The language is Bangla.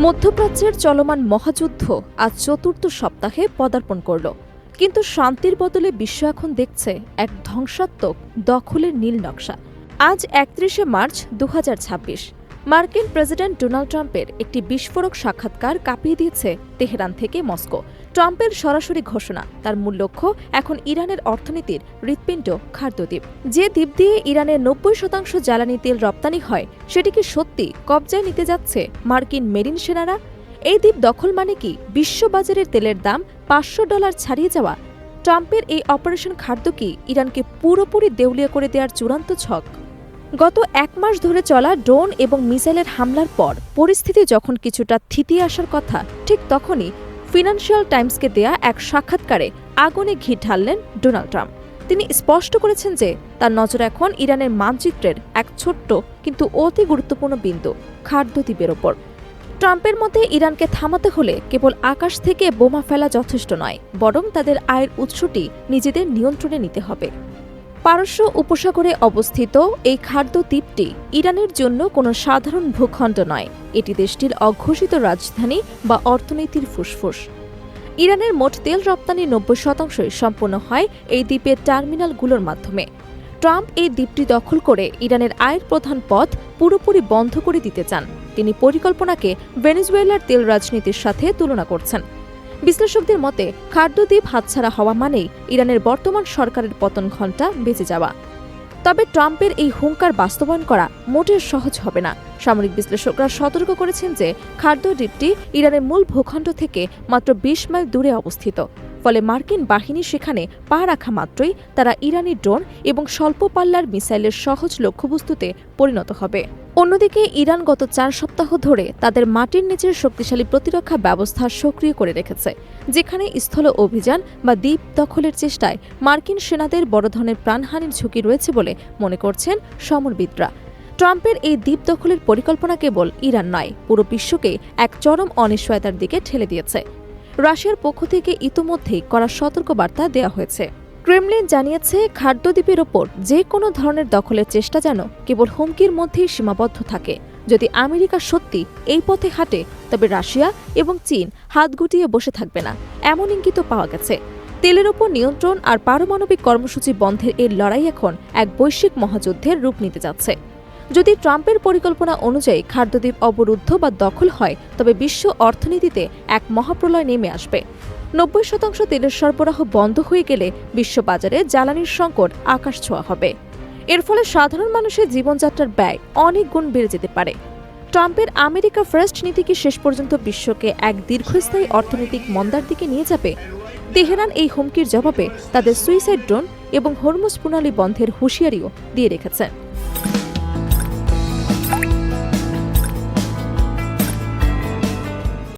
মধ্যপ্রাচ্যের চলমান মহাযুদ্ধ আজ চতুর্থ সপ্তাহে পদার্পণ করল, কিন্তু শান্তির বদলে বিশ্ব এখন দেখছে এক ধ্বংসাত্মক দখলের নীল নকশা। আজ ৩১ মার্চ ২০২৬ মার্কিন প্রেসিডেন্ট ডোনাল্ড ট্রাম্পের একটি বিস্ফোরক সাক্ষাৎকার কাঁপিয়ে দিয়েছে তেহরান থেকে মস্কো। ট্রাম্পের সরাসরি ঘোষণা, তার মূল লক্ষ্য এখন ইরানের অর্থনীতির হৃৎপিণ্ড খাদ্যদ্বীপ। যে দ্বীপ দিয়ে ইরানের ৯০% জ্বালানি তেল রপ্তানি হয়, সেটি কি সত্যি কবজায় নিতে যাচ্ছে মার্কিন মেরিন সেনারা? এই দ্বীপ দখল মানে কি বিশ্ববাজারের তেলের দাম $৫০০ ছাড়িয়ে যাওয়া? ট্রাম্পের এই অপারেশন খাদ্য কি ইরানকে পুরোপুরি দেউলিয়া করে দেওয়ার চূড়ান্ত ছক? গত ১ মাস ধরে চলা ড্রোন এবং মিসাইলের হামলার পর পরিস্থিতি যখন কিছুটা থিতিয়ে আসার কথা, ঠিক তখনই ফিনান্সিয়াল টাইমসকে দেয়া এক সাক্ষাৎকারে আগুনে ঘি ঢাললেন ডোনাল্ড ট্রাম্প। তিনি স্পষ্ট করেছেন যে তার নজর এখন ইরানের মানচিত্রের এক ছোট্ট কিন্তু অতি গুরুত্বপূর্ণ বিন্দু, খাদ্যদ্বীপের ওপর। ট্রাম্পের মতে ইরানকে থামাতে হলে কেবল আকাশ থেকে বোমা ফেলা যথেষ্ট নয়, বরং তাদের আয়ের উৎসটি নিজেদের নিয়ন্ত্রণে নিতে হবে। পারস্য উপসাগরে অবস্থিত এই খাদ্যদ্বীপটি ইরানের জন্য কোনো সাধারণ ভূখণ্ড নয়, এটি দেশটির অঘোষিত রাজধানী বা অর্থনীতির ফুসফুস। ইরানের মোট তেল রপ্তানির ৯০%ই সম্পন্ন হয় এই দ্বীপের টার্মিনালগুলোর মাধ্যমে। ট্রাম্প এই দ্বীপটি দখল করে ইরানের আয়ের প্রধান পথ পুরোপুরি বন্ধ করে দিতে চান। তিনি পরিকল্পনাকে ভেনেজুয়েলার তেল রাজনীতির সাথে তুলনা করছেন। বিশ্লেষকদের মতে খাদ্যদ্বীপ হাতছাড়া হওয়া মানেই ইরানের বর্তমান সরকারের পতন ঘণ্টা বেজে যাওয়া। তবে ট্রাম্পের এই হুঙ্কার বাস্তবায়ন করা মোটেও সহজ হবে না। সামরিক বিশ্লেষকরা সতর্ক করেছেন যে খাদ্যদ্বীপটি ইরানের মূল ভূখণ্ড থেকে মাত্র ২০ মাইল দূরে অবস্থিত। ফলে মার্কিন বাহিনী সেখানে পা রাখা মাত্রই তারা ইরানি ড্রোন এবং স্বল্প পাল্লার মিসাইলের সহজ লক্ষ্যবস্তুতে পরিণত হবে। অন্যদিকে ইরান গত ৪ সপ্তাহ ধরে তাদের মাটির নিচের শক্তিশালী প্রতিরক্ষা ব্যবস্থা সক্রিয় করে রেখেছে, যেখানে স্থল অভিযান বা দ্বীপ দখলের চেষ্টায় মার্কিন সেনাদের বড় ধরনের প্রাণহানির ঝুঁকি রয়েছে বলে মনে করছেন সমরবিদরা। ট্রাম্পের এই দ্বীপ দখলের পরিকল্পনা কেবল ইরান নয়, পুরো বিশ্বকে এক চরম অনিশ্চয়তার দিকে ঠেলে দিয়েছে। রাশিয়ার পক্ষ থেকে ইতোমধ্যেই কড়া সতর্কবার্তা দেওয়া হয়েছে। ক্রেমলিন জানিয়েছে খাদ্যদ্বীপের ওপর যে কোনো ধরনের দখলের চেষ্টা যেন কেবল হুমকির মধ্যেই সীমাবদ্ধ থাকে। যদি আমেরিকা সত্যি এই পথে হাঁটে, তবে রাশিয়া এবং চীন হাত গুটিয়ে বসে থাকবে না, এমন ইঙ্গিত পাওয়া গেছে। তেলের ওপর নিয়ন্ত্রণ আর পারমাণবিক কর্মসূচি বন্ধের এই লড়াই এখন এক বৈশ্বিক মহাযুদ্ধের রূপ নিতে যাচ্ছে। যদি ট্রাম্পের পরিকল্পনা অনুযায়ী খাদ্যদ্বীপ অবরুদ্ধ বা দখল হয়, তবে বিশ্ব অর্থনীতিতে এক মহাপ্রলয় নেমে আসবে। ৯০% তেলের সরবরাহ বন্ধ হয়ে গেলে বিশ্ববাজারে জ্বালানির সংকট আকাশ ছোঁয়া হবে। এর ফলে সাধারণ মানুষের জীবনযাত্রার ব্যয় অনেক গুণ বেড়ে যেতে পারে। ট্রাম্পের আমেরিকা ফার্স্ট নীতি কি শেষ পর্যন্ত বিশ্বকে এক দীর্ঘস্থায়ী অর্থনৈতিক মন্দার দিকে নিয়ে যাবে? তেহরান এই হুমকির জবাবে তাদের সুইসাইড ড্রোন এবং হরমুজ প্রণালী বন্ধের হুঁশিয়ারিও দিয়ে রেখেছে।